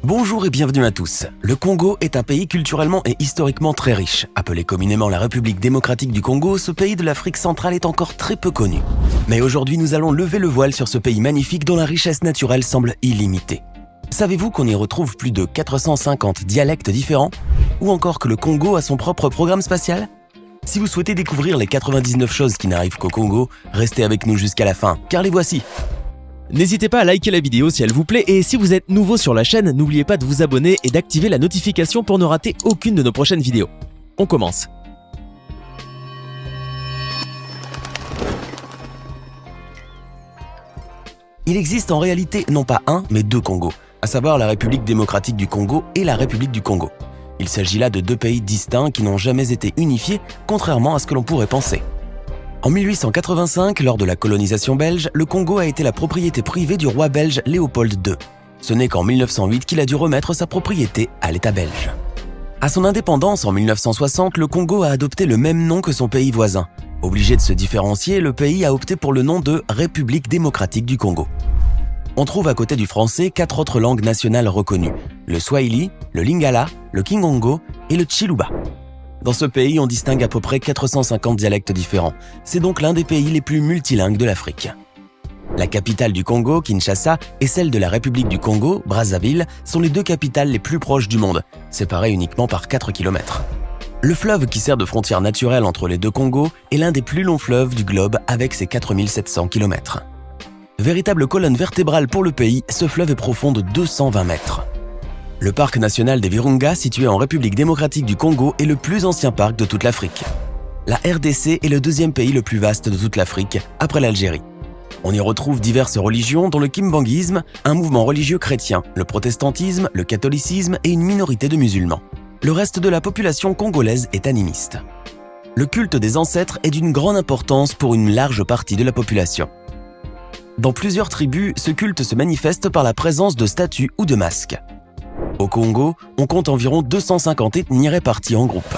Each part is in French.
Bonjour et bienvenue à tous. Le Congo est un pays culturellement et historiquement très riche. Appelé communément la République démocratique du Congo, ce pays de l'Afrique centrale est encore très peu connu. Mais aujourd'hui, nous allons lever le voile sur ce pays magnifique dont la richesse naturelle semble illimitée. Savez-vous qu'on y retrouve plus de 450 dialectes différents? Ou encore que le Congo a son propre programme spatial? Si vous souhaitez découvrir les 99 choses qui n'arrivent qu'au Congo, restez avec nous jusqu'à la fin, car les voici. N'hésitez pas à liker la vidéo si elle vous plaît et si vous êtes nouveau sur la chaîne, n'oubliez pas de vous abonner et d'activer la notification pour ne rater aucune de nos prochaines vidéos. On commence. Il existe en réalité non pas un, mais deux Congos, à savoir la République démocratique du Congo et la République du Congo. Il s'agit là de deux pays distincts qui n'ont jamais été unifiés, contrairement à ce que l'on pourrait penser. En 1885, lors de la colonisation belge, le Congo a été la propriété privée du roi belge Léopold II. Ce n'est qu'en 1908 qu'il a dû remettre sa propriété à l'État belge. À son indépendance en 1960, le Congo a adopté le même nom que son pays voisin. Obligé de se différencier, le pays a opté pour le nom de République démocratique du Congo. On trouve à côté du français 4 autres langues nationales reconnues, le Swahili, le Lingala, le Kingongo et le Chiluba. Dans ce pays, on distingue à peu près 450 dialectes différents. C'est donc l'un des pays les plus multilingues de l'Afrique. La capitale du Congo, Kinshasa, et celle de la République du Congo, Brazzaville, sont les deux capitales les plus proches du monde, séparées uniquement par 4 km. Le fleuve qui sert de frontière naturelle entre les deux Congos est l'un des plus longs fleuves du globe avec ses 4700 km. Véritable colonne vertébrale pour le pays, ce fleuve est profond de 220 mètres. Le parc national des Virunga, situé en République démocratique du Congo, est le plus ancien parc de toute l'Afrique. La RDC est le deuxième pays le plus vaste de toute l'Afrique, après l'Algérie. On y retrouve diverses religions, dont le kimbanguisme, un mouvement religieux chrétien, le protestantisme, le catholicisme et une minorité de musulmans. Le reste de la population congolaise est animiste. Le culte des ancêtres est d'une grande importance pour une large partie de la population. Dans plusieurs tribus, ce culte se manifeste par la présence de statues ou de masques. Au Congo, on compte environ 250 ethnies réparties en groupes.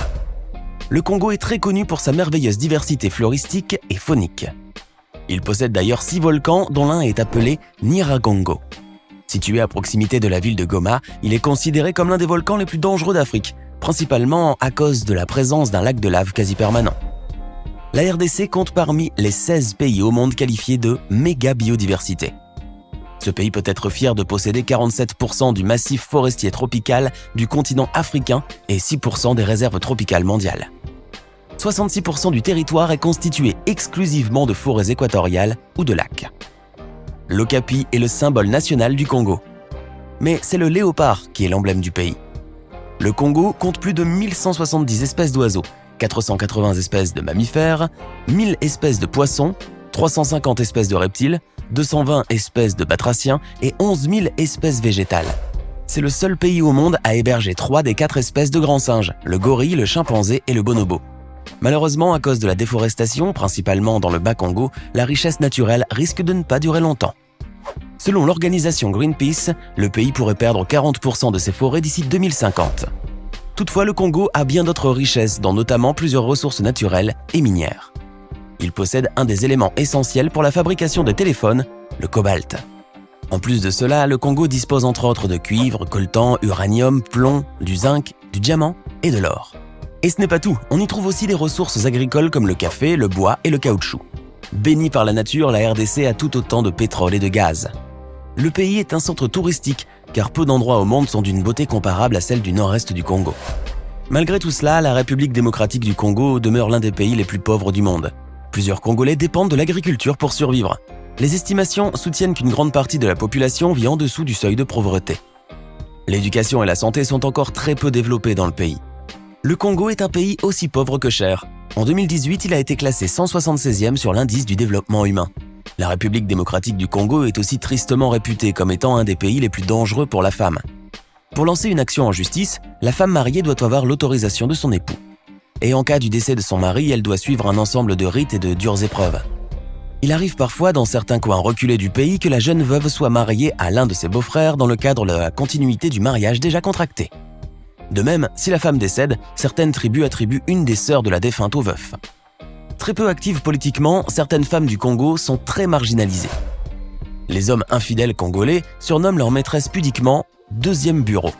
Le Congo est très connu pour sa merveilleuse diversité floristique et faunique. Il possède d'ailleurs 6 volcans dont l'un est appelé Nyiragongo. Situé à proximité de la ville de Goma, il est considéré comme l'un des volcans les plus dangereux d'Afrique, principalement à cause de la présence d'un lac de lave quasi permanent. La RDC compte parmi les 16 pays au monde qualifiés de méga biodiversité. Ce pays peut être fier de posséder 47% du massif forestier tropical du continent africain et 6% des réserves tropicales mondiales. 66% du territoire est constitué exclusivement de forêts équatoriales ou de lacs. L'okapi est le symbole national du Congo. Mais c'est le léopard qui est l'emblème du pays. Le Congo compte plus de 1170 espèces d'oiseaux, 480 espèces de mammifères, 1000 espèces de poissons, 350 espèces de reptiles, 220 espèces de batraciens et 11 000 espèces végétales. C'est le seul pays au monde à héberger 3 des 4 espèces de grands singes, le gorille, le chimpanzé et le bonobo. Malheureusement, à cause de la déforestation, principalement dans le Bas-Congo, la richesse naturelle risque de ne pas durer longtemps. Selon l'organisation Greenpeace, le pays pourrait perdre 40% de ses forêts d'ici 2050. Toutefois, le Congo a bien d'autres richesses, dont notamment plusieurs ressources naturelles et minières. Il possède un des éléments essentiels pour la fabrication des téléphones, le cobalt. En plus de cela, le Congo dispose entre autres de cuivre, coltan, uranium, plomb, du zinc, du diamant et de l'or. Et ce n'est pas tout, on y trouve aussi des ressources agricoles comme le café, le bois et le caoutchouc. Béni par la nature, la RDC a tout autant de pétrole et de gaz. Le pays est un centre touristique, car peu d'endroits au monde sont d'une beauté comparable à celle du nord-est du Congo. Malgré tout cela, la République démocratique du Congo demeure l'un des pays les plus pauvres du monde. Plusieurs Congolais dépendent de l'agriculture pour survivre. Les estimations soutiennent qu'une grande partie de la population vit en dessous du seuil de pauvreté. L'éducation et la santé sont encore très peu développées dans le pays. Le Congo est un pays aussi pauvre que cher. En 2018, il a été classé 176e sur l'indice du développement humain. La République démocratique du Congo est aussi tristement réputée comme étant un des pays les plus dangereux pour la femme. Pour lancer une action en justice, la femme mariée doit avoir l'autorisation de son époux. Et en cas du décès de son mari, elle doit suivre un ensemble de rites et de dures épreuves. Il arrive parfois dans certains coins reculés du pays que la jeune veuve soit mariée à l'un de ses beaux-frères dans le cadre de la continuité du mariage déjà contracté. De même, si la femme décède, certaines tribus attribuent une des sœurs de la défunte au veuf. Très peu actives politiquement, certaines femmes du Congo sont très marginalisées. Les hommes infidèles congolais surnomment leur maîtresse pudiquement deuxième bureau.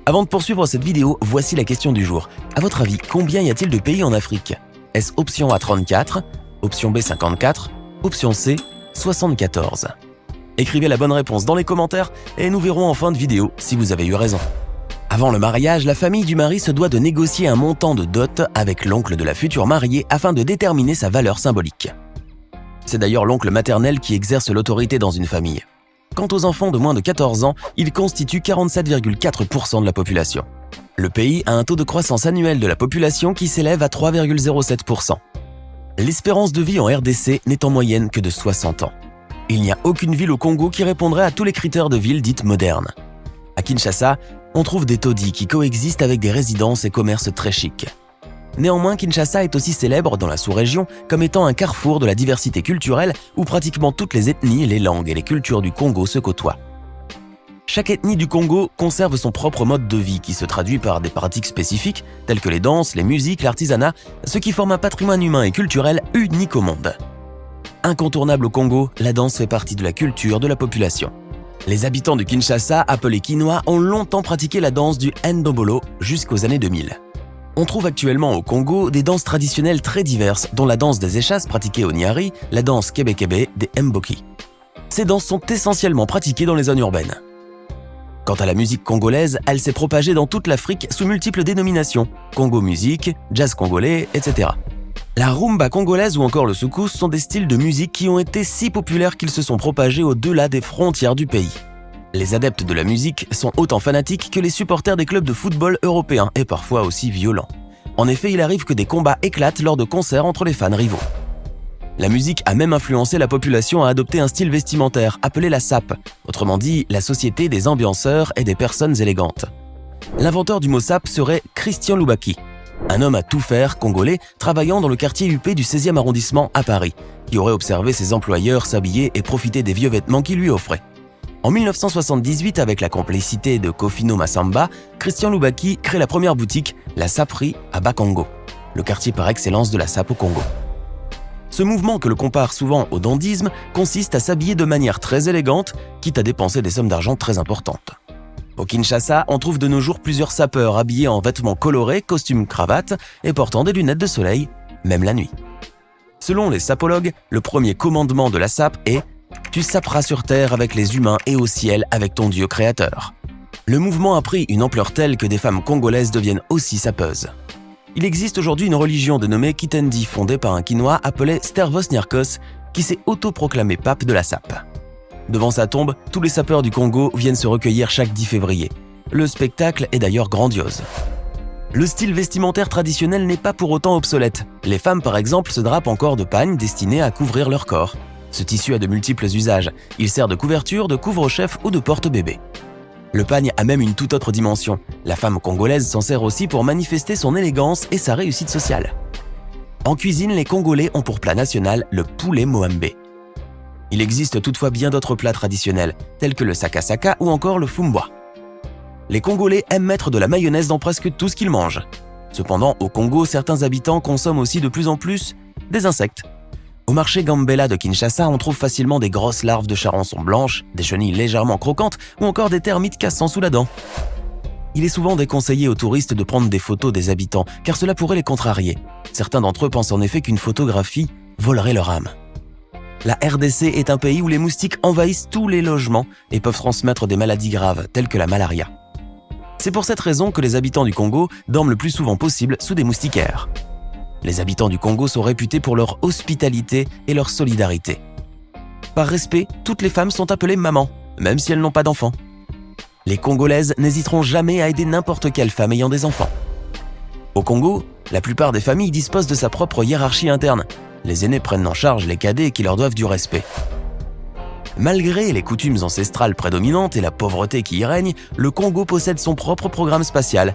Avant de poursuivre cette vidéo, voici la question du jour. À votre avis, combien y a-t-il de pays en Afrique? Est-ce option A 34, option B 54, option C 74? Écrivez la bonne réponse dans les commentaires et nous verrons en fin de vidéo si vous avez eu raison. Avant le mariage, la famille du mari se doit de négocier un montant de dot avec l'oncle de la future mariée afin de déterminer sa valeur symbolique. C'est d'ailleurs l'oncle maternel qui exerce l'autorité dans une famille. Quant aux enfants de moins de 14 ans, ils constituent 47,4% de la population. Le pays a un taux de croissance annuel de la population qui s'élève à 3,07%. L'espérance de vie en RDC n'est en moyenne que de 60 ans. Il n'y a aucune ville au Congo qui répondrait à tous les critères de ville dites modernes. À Kinshasa, on trouve des taudis qui coexistent avec des résidences et commerces très chics. Néanmoins, Kinshasa est aussi célèbre dans la sous-région comme étant un carrefour de la diversité culturelle où pratiquement toutes les ethnies, les langues et les cultures du Congo se côtoient. Chaque ethnie du Congo conserve son propre mode de vie qui se traduit par des pratiques spécifiques telles que les danses, les musiques, l'artisanat, ce qui forme un patrimoine humain et culturel unique au monde. Incontournable au Congo, la danse fait partie de la culture de la population. Les habitants de Kinshasa, appelés Kinois, ont longtemps pratiqué la danse du Ndombolo jusqu'aux années 2000. On trouve actuellement au Congo des danses traditionnelles très diverses, dont la danse des échasses pratiquée au Nyari, la danse kébé-kébé des Mboki. Ces danses sont essentiellement pratiquées dans les zones urbaines. Quant à la musique congolaise, elle s'est propagée dans toute l'Afrique sous multiples dénominations, Congo musique, jazz congolais, etc. La rumba congolaise ou encore le soukous sont des styles de musique qui ont été si populaires qu'ils se sont propagés au-delà des frontières du pays. Les adeptes de la musique sont autant fanatiques que les supporters des clubs de football européens et parfois aussi violents. En effet, il arrive que des combats éclatent lors de concerts entre les fans rivaux. La musique a même influencé la population à adopter un style vestimentaire appelé la SAP, autrement dit la société des ambianceurs et des personnes élégantes. L'inventeur du mot SAP serait Christian Loubaki, un homme à tout faire congolais travaillant dans le quartier UP du 16e arrondissement à Paris, qui aurait observé ses employeurs s'habiller et profiter des vieux vêtements qu'ils lui offraient. En 1978, avec la complicité de Kofino Massamba, Christian Loubaki crée la première boutique, la Saperie à Bakongo, le quartier par excellence de la sape au Congo. Ce mouvement, que l'on compare souvent au dandisme, consiste à s'habiller de manière très élégante, quitte à dépenser des sommes d'argent très importantes. Au Kinshasa, on trouve de nos jours plusieurs sapeurs habillés en vêtements colorés, costumes cravates et portant des lunettes de soleil, même la nuit. Selon les sapologues, le premier commandement de la sape est « Tu saperas sur terre avec les humains et au ciel avec ton Dieu créateur ». Le mouvement a pris une ampleur telle que des femmes congolaises deviennent aussi sapeuses. Il existe aujourd'hui une religion dénommée Kitendi, fondée par un Kinois appelé Stervos Niarchos, qui s'est autoproclamé pape de la sape. Devant sa tombe, tous les sapeurs du Congo viennent se recueillir chaque 10 février. Le spectacle est d'ailleurs grandiose. Le style vestimentaire traditionnel n'est pas pour autant obsolète. Les femmes, par exemple, se drapent encore de pagnes destinées à couvrir leur corps. Ce tissu a de multiples usages. Il sert de couverture, de couvre-chef ou de porte-bébé. Le pagne a même une toute autre dimension. La femme congolaise s'en sert aussi pour manifester son élégance et sa réussite sociale. En cuisine, les Congolais ont pour plat national le poulet moambé. Il existe toutefois bien d'autres plats traditionnels, tels que le sakasaka ou encore le fumbwa. Les Congolais aiment mettre de la mayonnaise dans presque tout ce qu'ils mangent. Cependant, au Congo, certains habitants consomment aussi de plus en plus des insectes. Au marché Gambela de Kinshasa, on trouve facilement des grosses larves de charançon blanche, des chenilles légèrement croquantes ou encore des termites cassant sous la dent. Il est souvent déconseillé aux touristes de prendre des photos des habitants, car cela pourrait les contrarier. Certains d'entre eux pensent en effet qu'une photographie volerait leur âme. La RDC est un pays où les moustiques envahissent tous les logements et peuvent transmettre des maladies graves, telles que la malaria. C'est pour cette raison que les habitants du Congo dorment le plus souvent possible sous des moustiquaires. Les habitants du Congo sont réputés pour leur hospitalité et leur solidarité. Par respect, toutes les femmes sont appelées maman, même si elles n'ont pas d'enfants. Les Congolaises n'hésiteront jamais à aider n'importe quelle femme ayant des enfants. Au Congo, la plupart des familles disposent de sa propre hiérarchie interne. Les aînés prennent en charge les cadets qui leur doivent du respect. Malgré les coutumes ancestrales prédominantes et la pauvreté qui y règne, le Congo possède son propre programme spatial.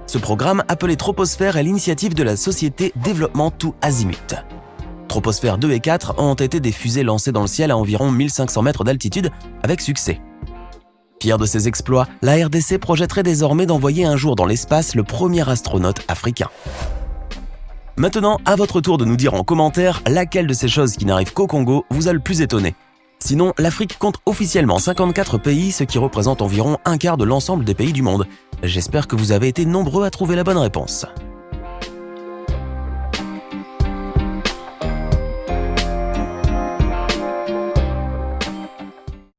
Ce programme, appelé Troposphère, est l'initiative de la société Développement Tout Azimut. Troposphère 2 et 4 ont été des fusées lancées dans le ciel à environ 1500 mètres d'altitude avec succès. Fier de ses exploits, la RDC projetterait désormais d'envoyer un jour dans l'espace le premier astronaute africain. Maintenant, à votre tour de nous dire en commentaire laquelle de ces choses qui n'arrivent qu'au Congo vous a le plus étonné. Sinon, l'Afrique compte officiellement 54 pays, ce qui représente environ un quart de l'ensemble des pays du monde. J'espère que vous avez été nombreux à trouver la bonne réponse.